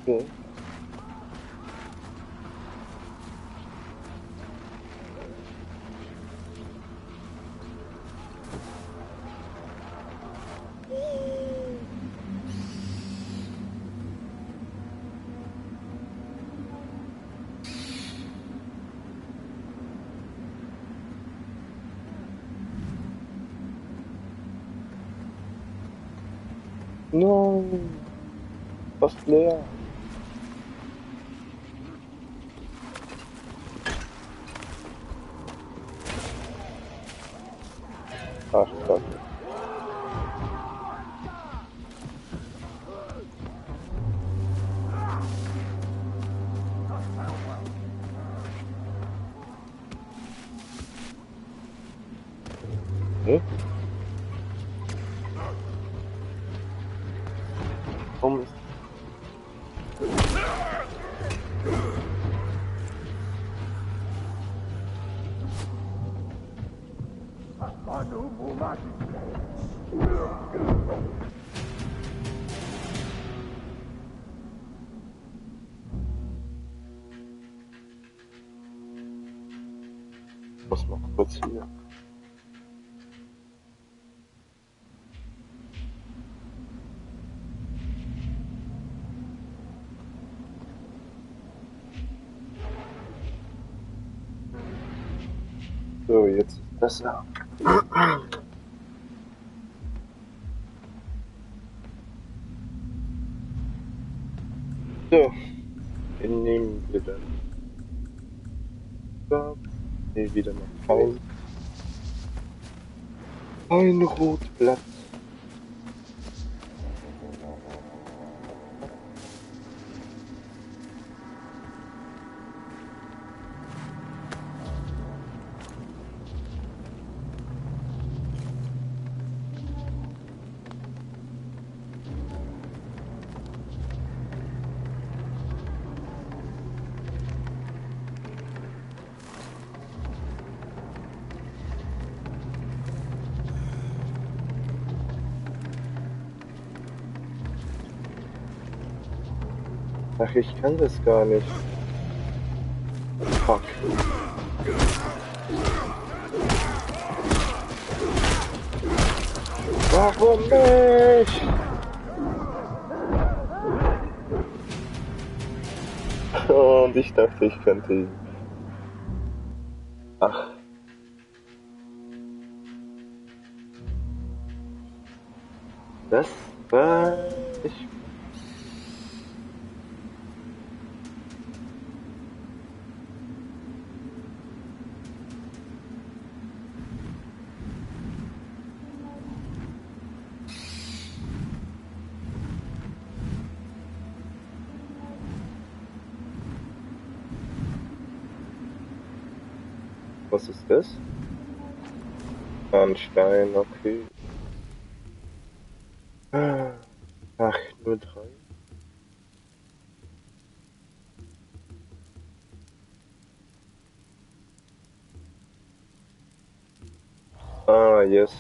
Okay. Nein, fast leer. Ach Gott. Hä? Warum ist... Ich muss mal kurz hier. So, jetzt ist besser. So, den nehmen wir dann. So, hier wieder mal Pause. Ein Rotblatt. Ach, ich kann das gar nicht. Fuck. Warum nicht? Und ich dachte, ich könnte ihn. Ach. Das war... Ich... Was ist das? Ein Stein, okay. Ach, nur 3. Ah, yes.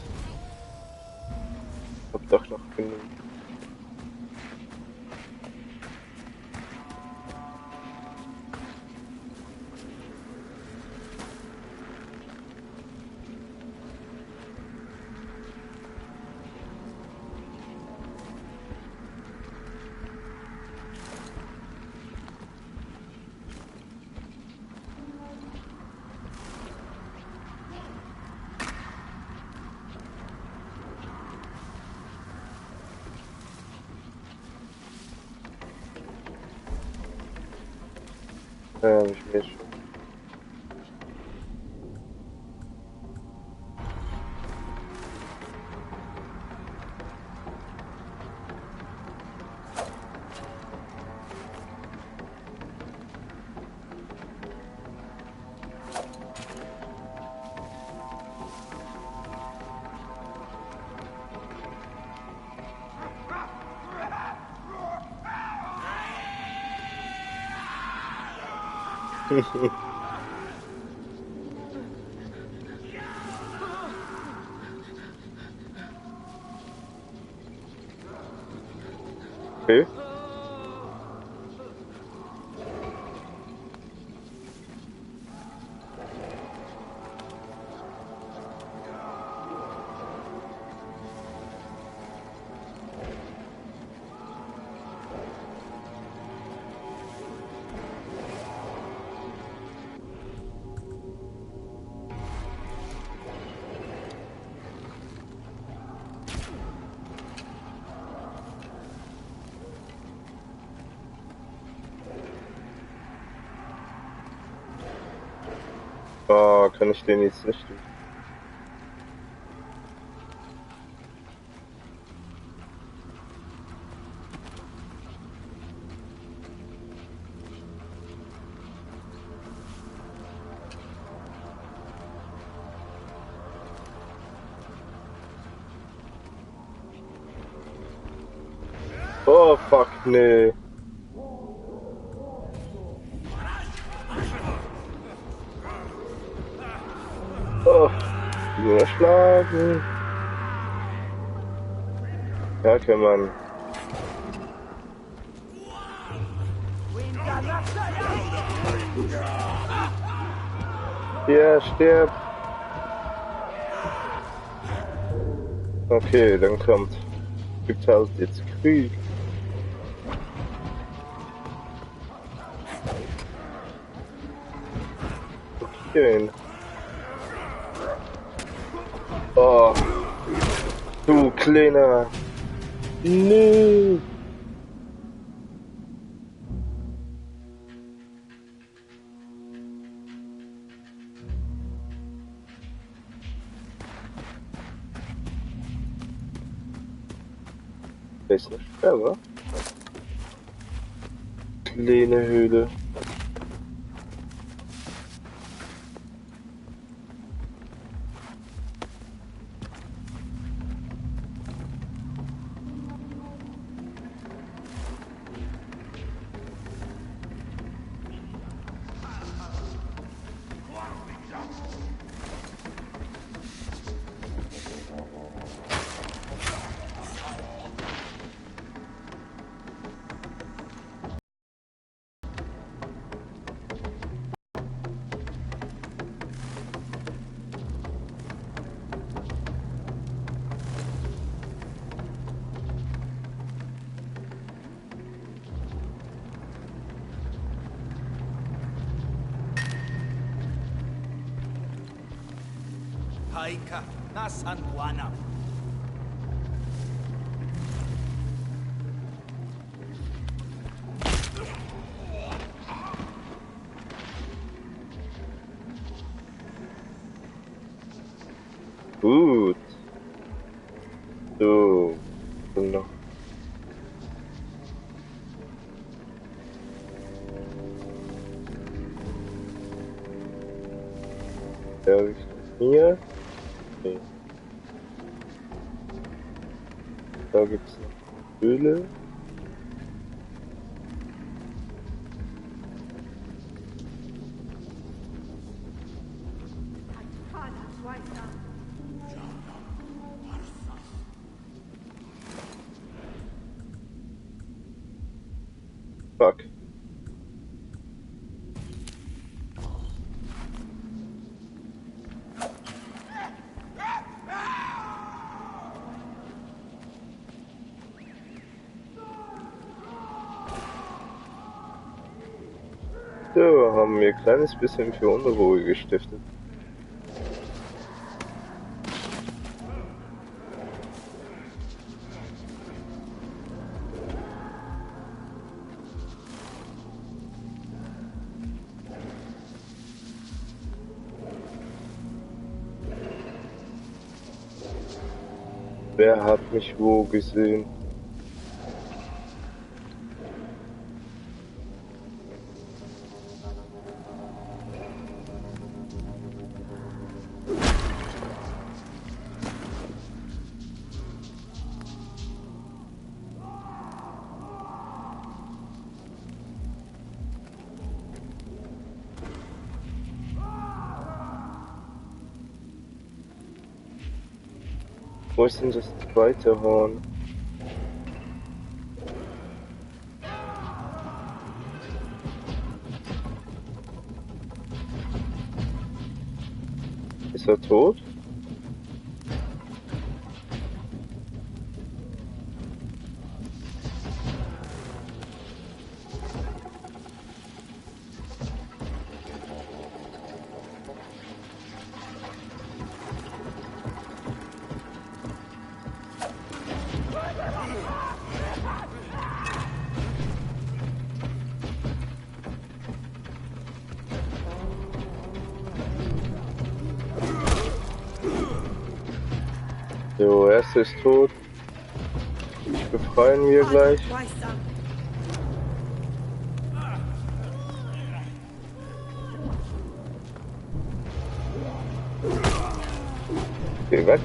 Hab doch noch genug. Ja, hab ich mir schon. Okay. Ah, kann ich den jetzt nicht tun. Oh, fuck, nee. Oh, überschlagen. Danke, Mann. Ja, stirb. Okay, dann gibt's halt jetzt Krieg. Okay. Oh, du kleiner. Nee. Der ist nicht schwer, kleine Höhle. Haika, nasan Juana. Gut. So. Und noch. Ja, hier. Okay. Da gibt's noch Höhle. Fuck. So, haben wir ein kleines bisschen für Unruhe gestiftet. Wer hat mich wo gesehen? Wo ist denn das zweite Horn? Ist er tot? So, erster ist tot. Ich befreien wir gleich. Geh weg.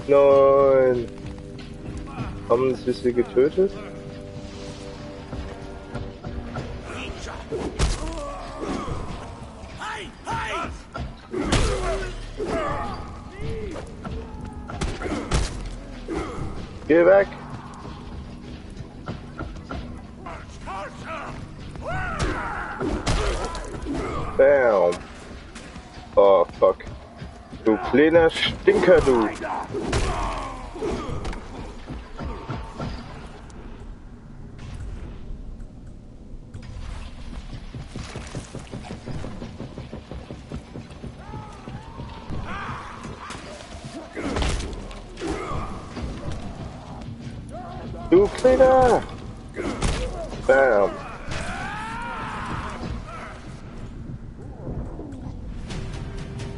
Nein! Haben sie getötet? Geh weg! Bam! Oh fuck. Du kleiner Stinker, du! Du kleiner! Bam!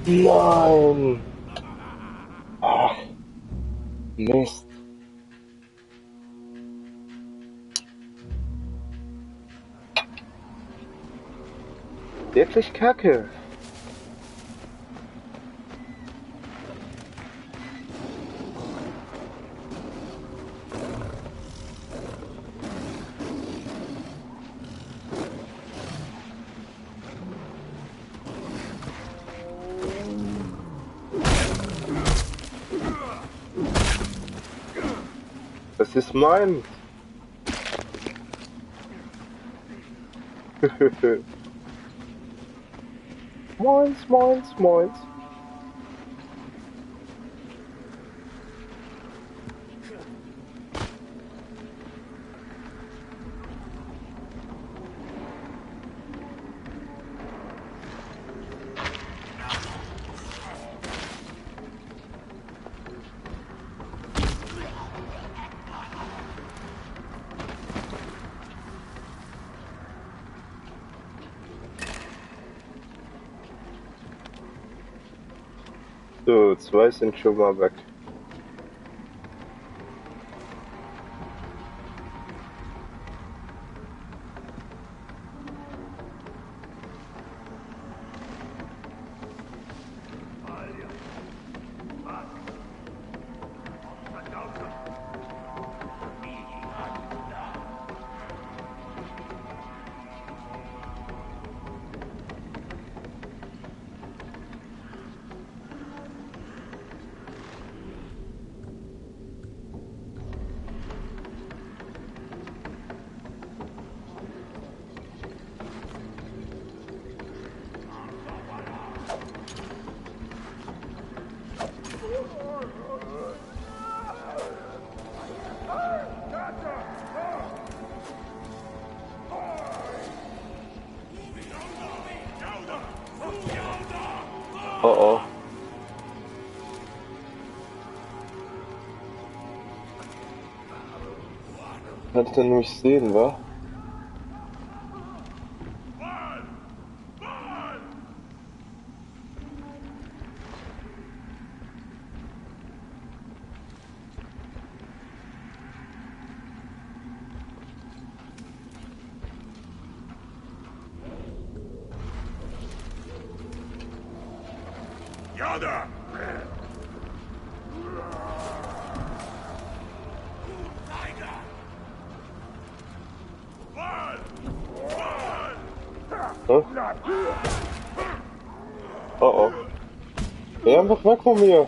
Nein! Ach, Mist. Wirklich Kacke. Das ist mein. Moins, moins, moins. So, zwei sind schon mal weg. Oh oh. Kann ich denn nicht sehen, wa? Huh? Oh oh. Geh einfach weg von mir.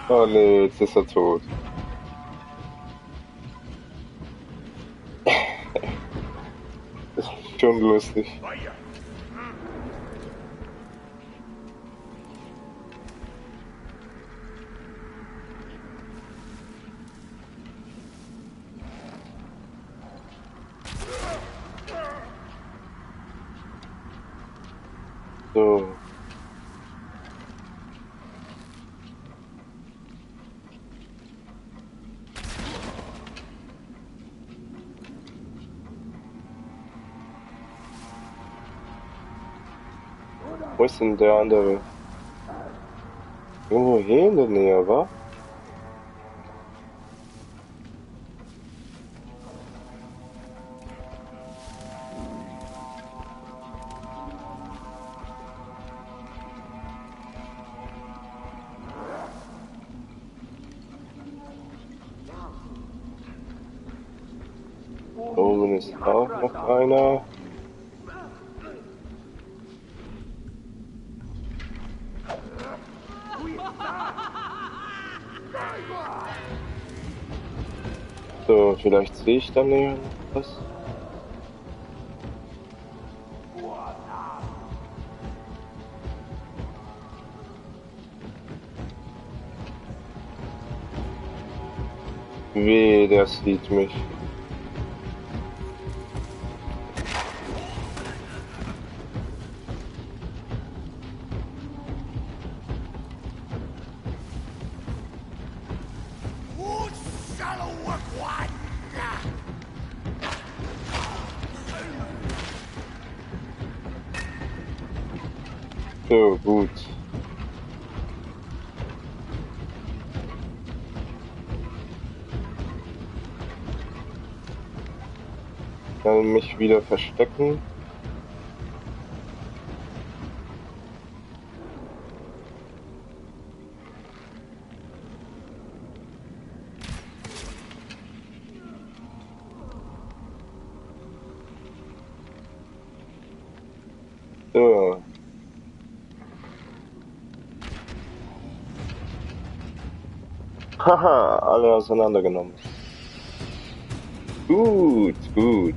Oh nee, jetzt ist er tot. lustig. So. Wo ist denn der andere? Irgendwo hier in der Nähe, wa? Oben ist auch noch einer. So, vielleicht sehe ich dann näher was. Weh, der sieht mich. So, gut. Dann mich wieder verstecken. So. Haha, alle auseinandergenommen. Gut, gut.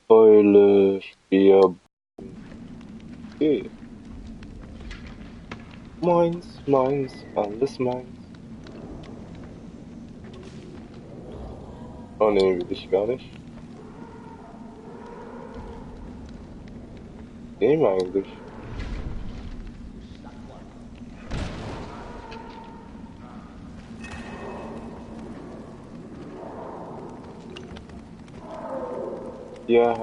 Eule, Speer. Okay. Meins, meins, alles meins. Oh ne, will ich gar nicht. Nehmen eigentlich. Ja.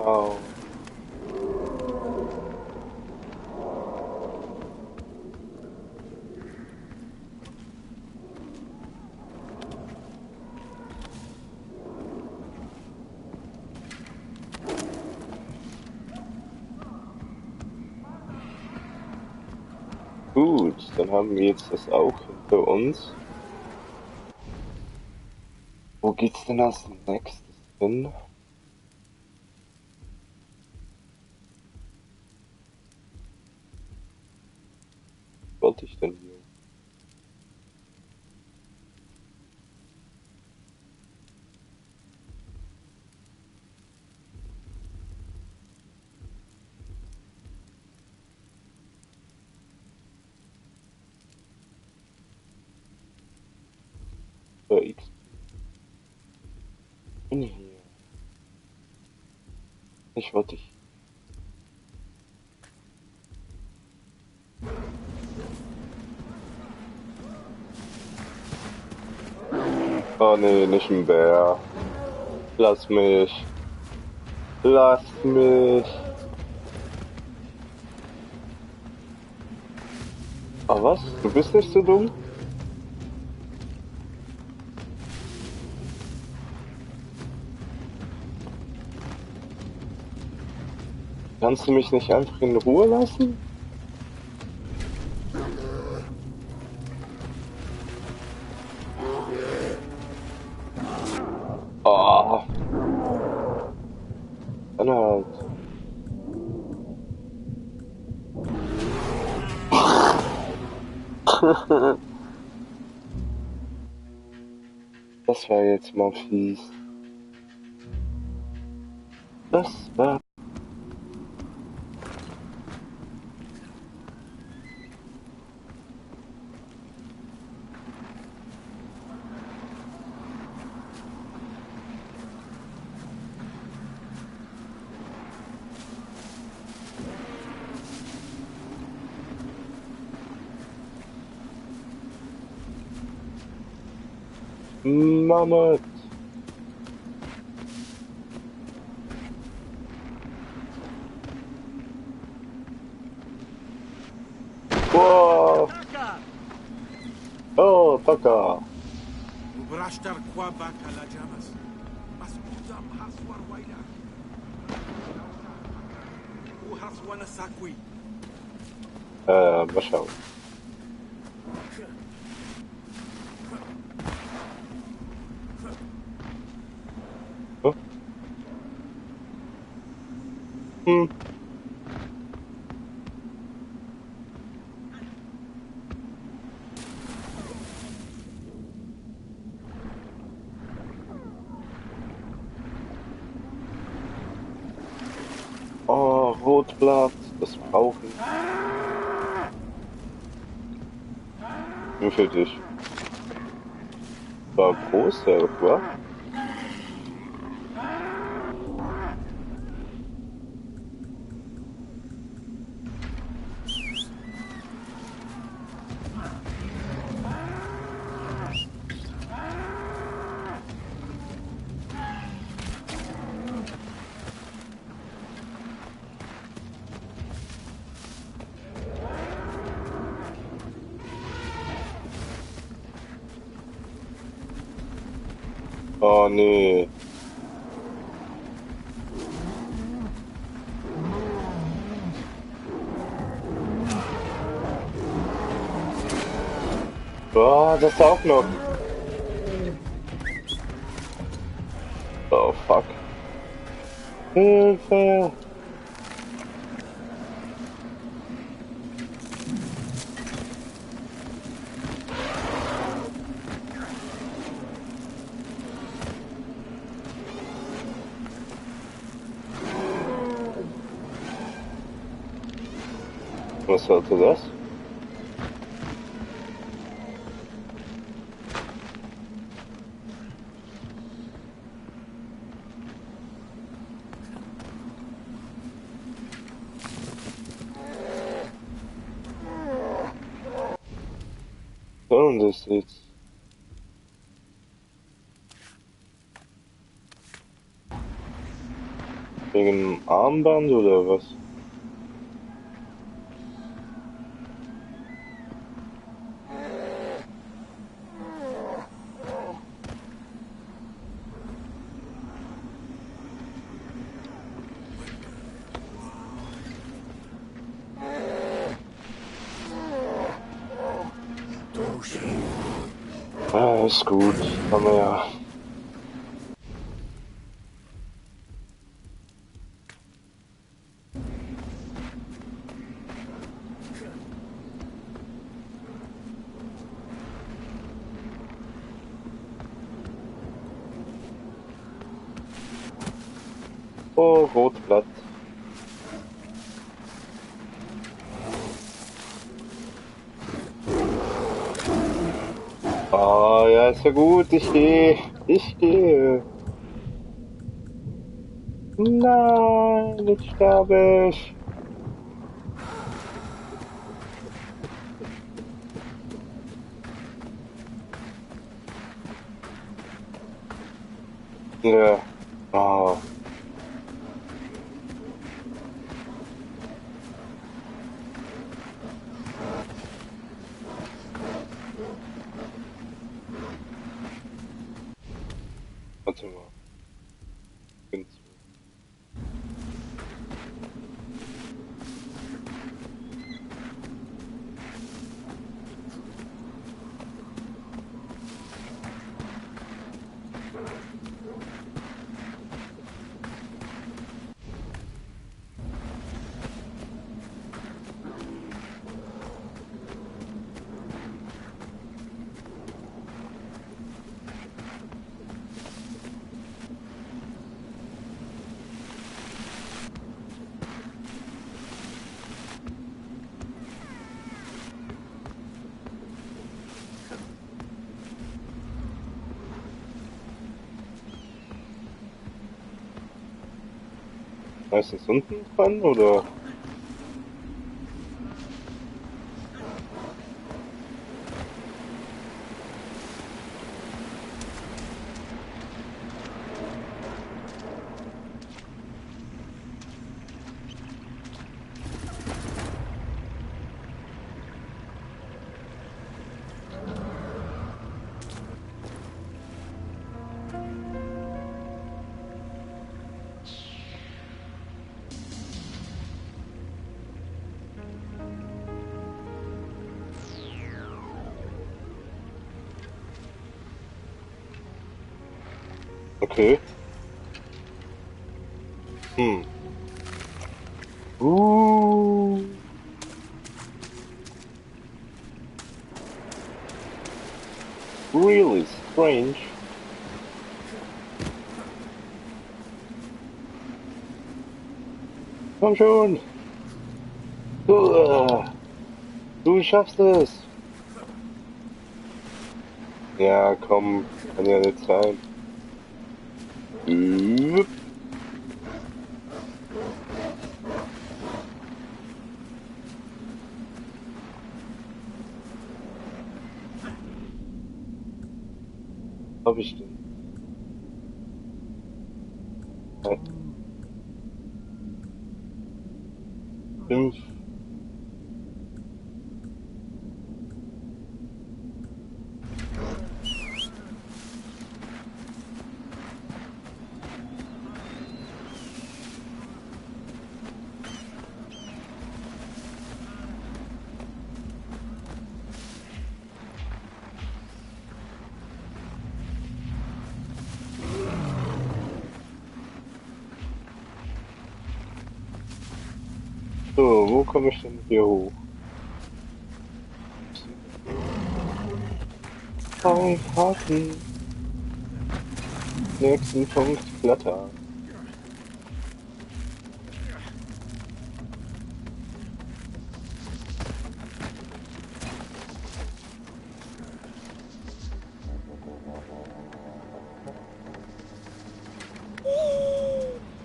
Gut, dann haben wir jetzt das auch hinter uns. Wo geht's denn als nächstes hin? Was wollte ich denn hier? So, X. Bin hier. Ich wollte ich. Oh nee, nicht ein Bär. Lass mich. Lass mich. Ah was? Du bist nicht so dumm? Kannst du mich nicht einfach in Ruhe lassen? Oh, dann halt. Das war jetzt mal fies. Das war... Mammut. Wow. Oh, Taka. وبراشتر كوابا كلا جامس مسؤوزم حسور ويلا وحسوانا ساكوي Mal schauen. Huh? Hm. Oh, Rotblatt, das brauchen. Nur für dich. War groß, der war. Oh nee. Oh, das auch noch. Oh fuck. Hilfe. Was sollte das? So, und das jetzt. Wegen dem Armband oder was? Ah, ist gut. Haben wir ja. Oh, Rotblatt. Ah, ja, ist ja gut. Ich gehe. Ich gehe. Nein, jetzt sterbe ich. Ja. Ah. Warte mal. Bin's. Meistens unten dran, oder? Okay. Hm. Uh. Really strange. Komm schon. Du schaffst es. Ja, komm. Kann ja nicht sein. Üpp. Hab ich denn? 5. So, wo komme ich denn hier hoch? Haken. Nächsten Punkt Kletter.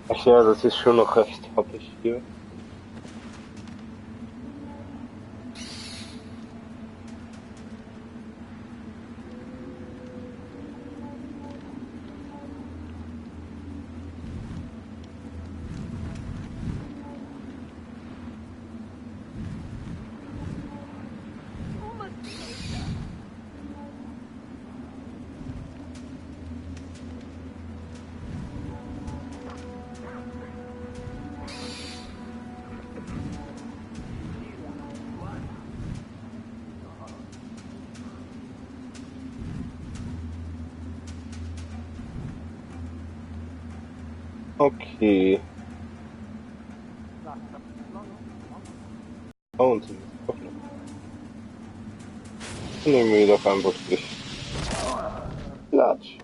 Ach ja, das ist schon noch recht happig hier. Okay. Fountain. Okay. Nehmen wir doch einfach durch. Klatsch.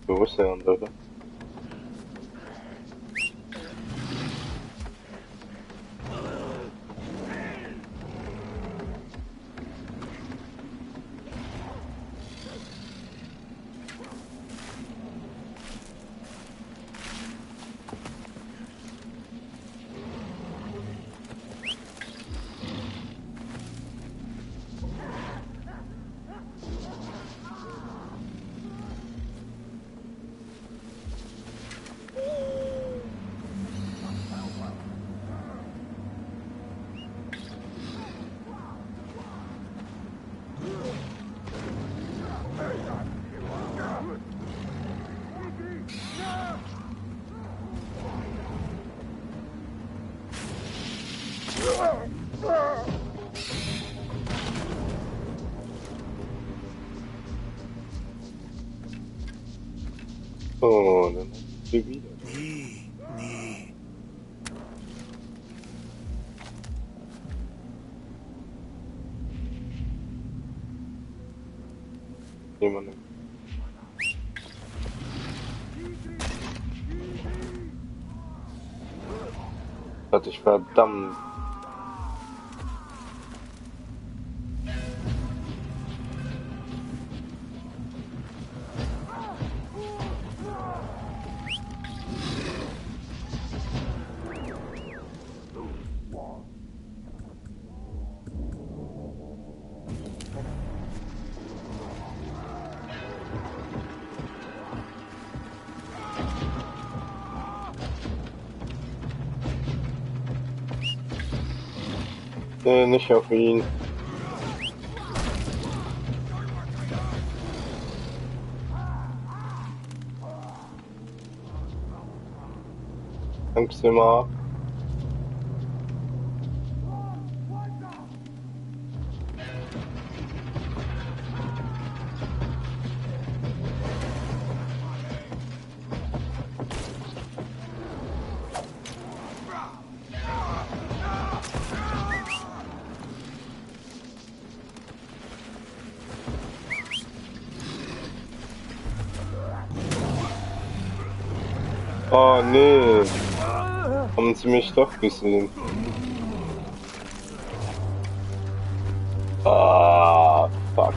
Wo ist der andere? Oh, dann hier wieder. Nee, nee. Jemanden. Hatte ich verdammt. Nee, nicht auf ihn. Angst immer. Oh nee, haben sie mich doch gesehen. Ah, fuck.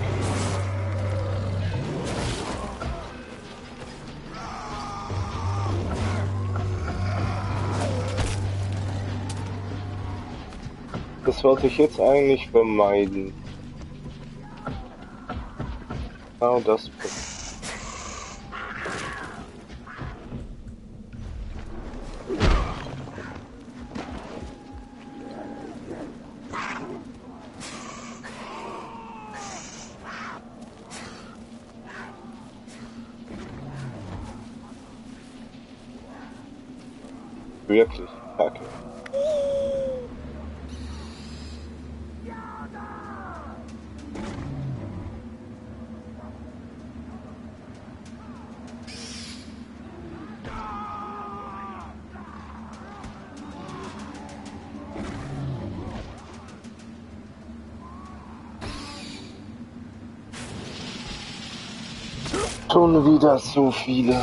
Das wollte ich jetzt eigentlich vermeiden. Genau das. Wirklich kacke. Schon wieder so viele.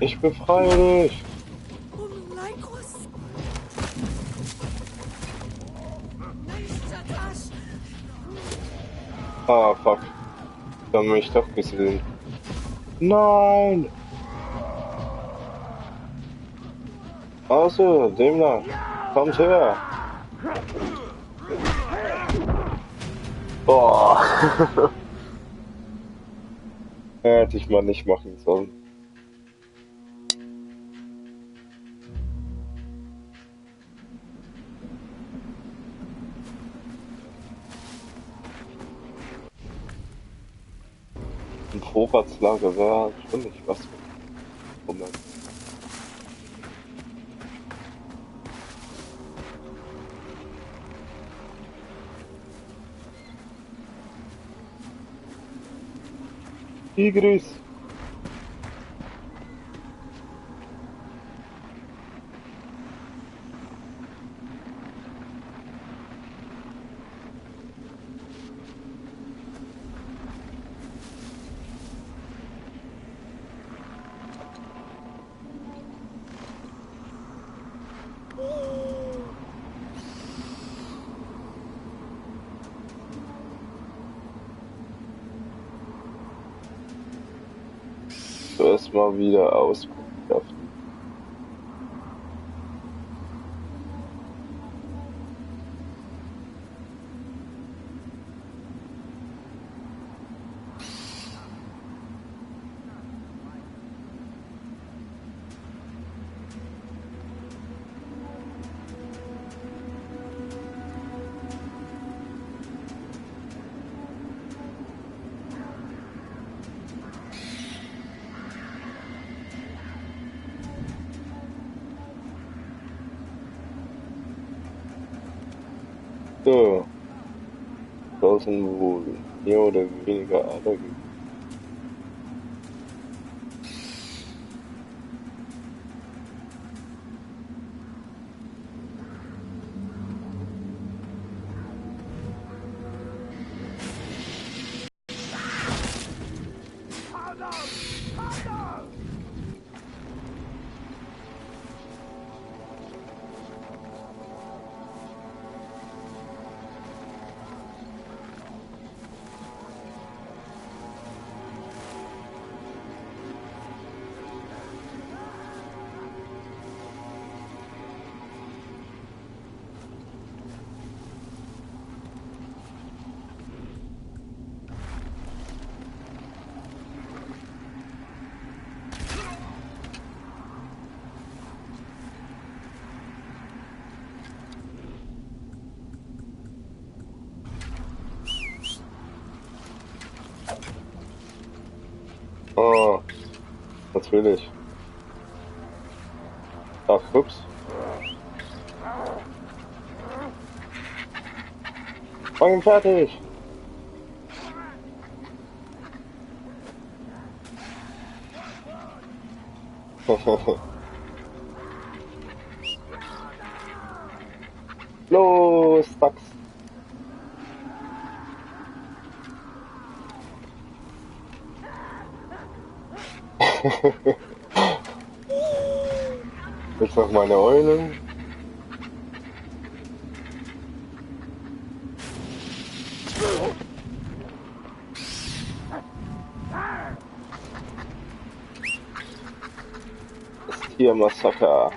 Ich befreie dich. Ah, fuck. Die haben mich doch gesehen. Nein! Also, dem da. Kommt her. Boah. Hätte ich mal nicht machen sollen. Ein Vorratslager wäre schon nicht was. Moment. Tigris. Zuerst mal wieder auskundschaften. So, sollten wohl mehr oder weniger alle. Oh, natürlich. Ach, ups. Mach ihn fertig. Los, Max. Jetzt noch meine Eule. Das Tiermassaker.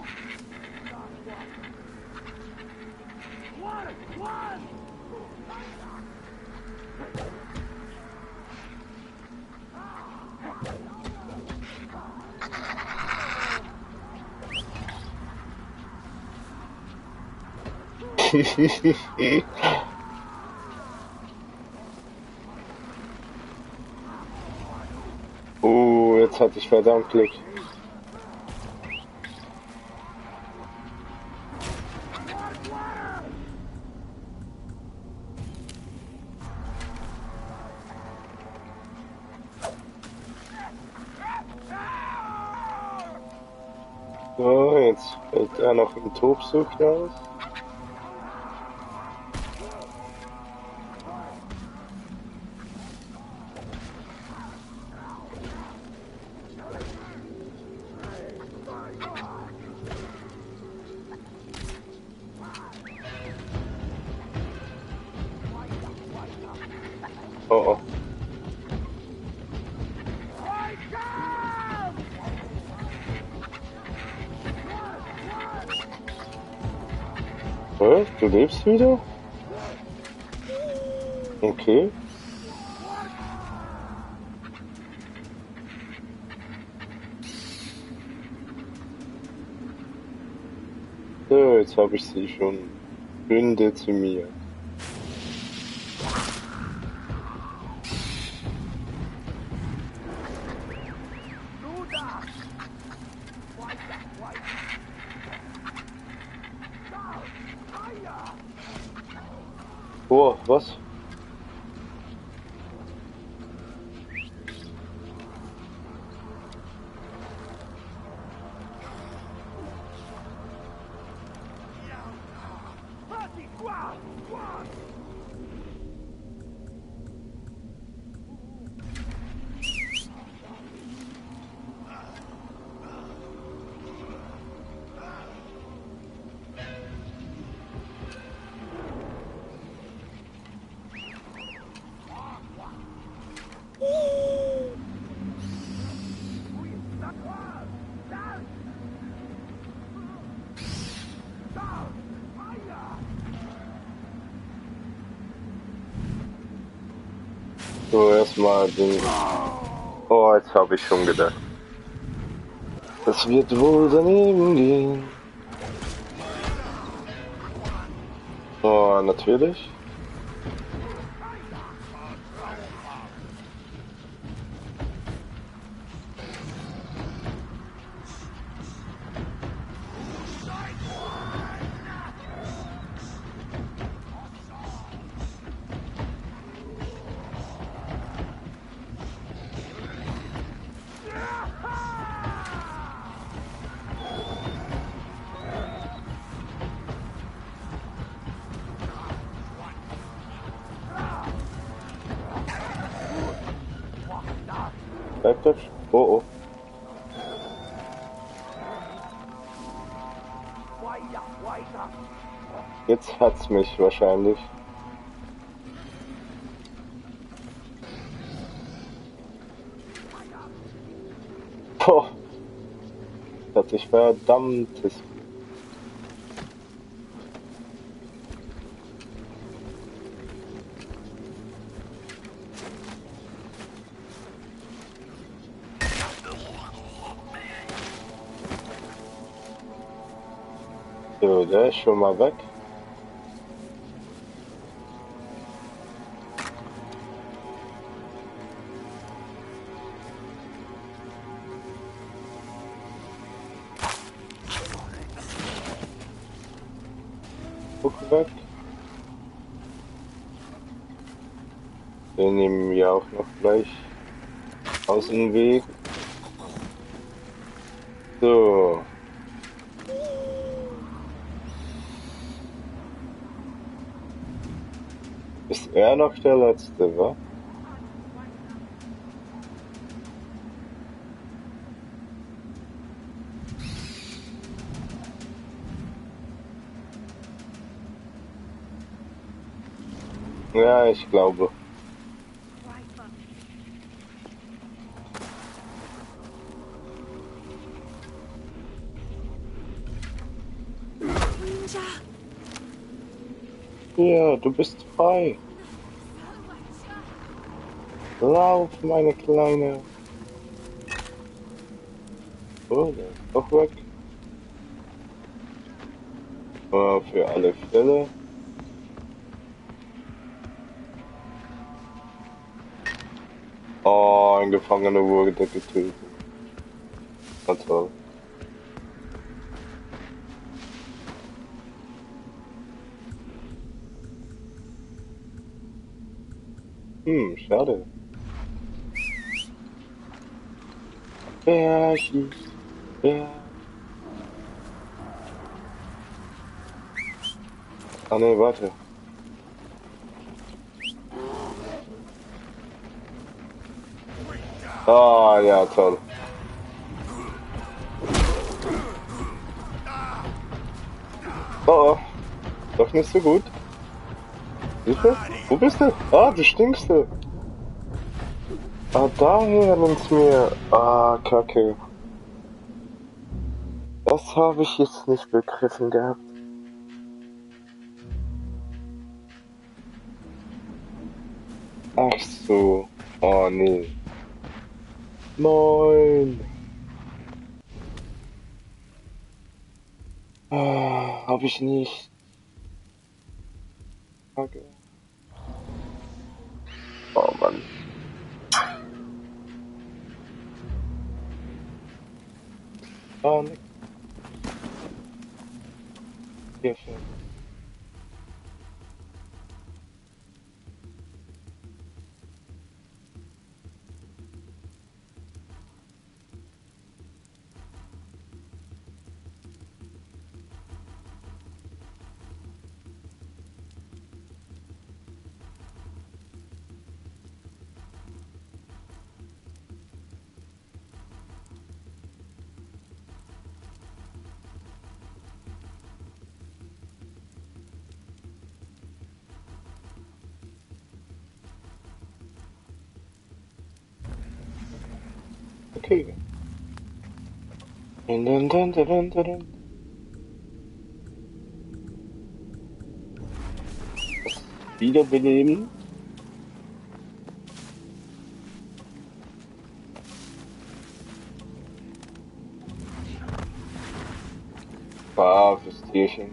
Oh, jetzt hatte ich verdammt Glück. So, jetzt fällt er noch im Tobsucht aus. Oh, oh. Du lebst wieder? Okay. So, jetzt habe ich sie schon schön dezimiert. Oh, was? So, erstmal den... Oh, jetzt habe ich schon gedacht. Das wird wohl daneben gehen. Oh, natürlich. Bleibt das? Oh, oh. Jetzt hat's mich wahrscheinlich. Boah, das hat sich verdammtes. So, der ist schon mal weg. Guck weg. Den nehmen wir auch noch gleich aus dem Weg. So. Ist er noch der Letzte, wa? Ja, ich glaube. Ja, du bist frei. Lauf, meine Kleine. Oh, der ist doch weg. Für alle Fälle. Oh, ein Gefangener wurde getötet. Na toll. Schade. Wer schießt? Wer? Ah ne, warte. Ah, ja, toll. Oh, oh, doch nicht so gut. Sicher? Wo bist du? Ah, du stinkst du. Ah, daher nimmt's mir. Ah, Kacke. Das habe ich jetzt nicht begriffen gehabt. Ach so. Oh, nee. Nein. Ah, habe ich nicht. Kacke. Oh, Mann. Ah, nix. Hier fällt. Okay. Dun, dun, dun, dun, dun, dun. Wiederbeleben. Braves Tierchen.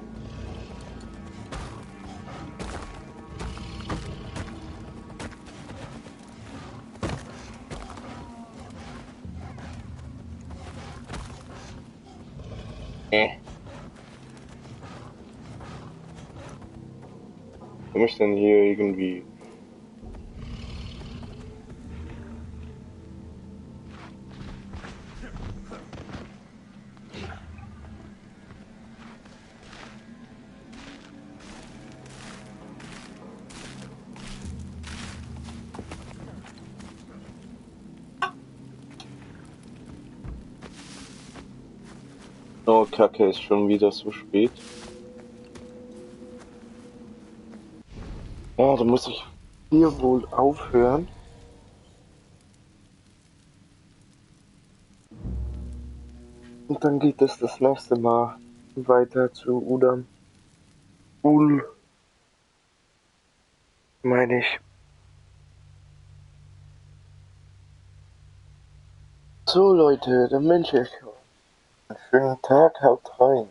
Komme ich denn hier irgendwie? Oh, Kacke, ist schon wieder so spät. Ja, da muss ich hier wohl aufhören. Und dann geht es das nächste Mal weiter zu Udam. Meine ich. So Leute, dann wünsche ich euch einen schönen Tag, haut rein.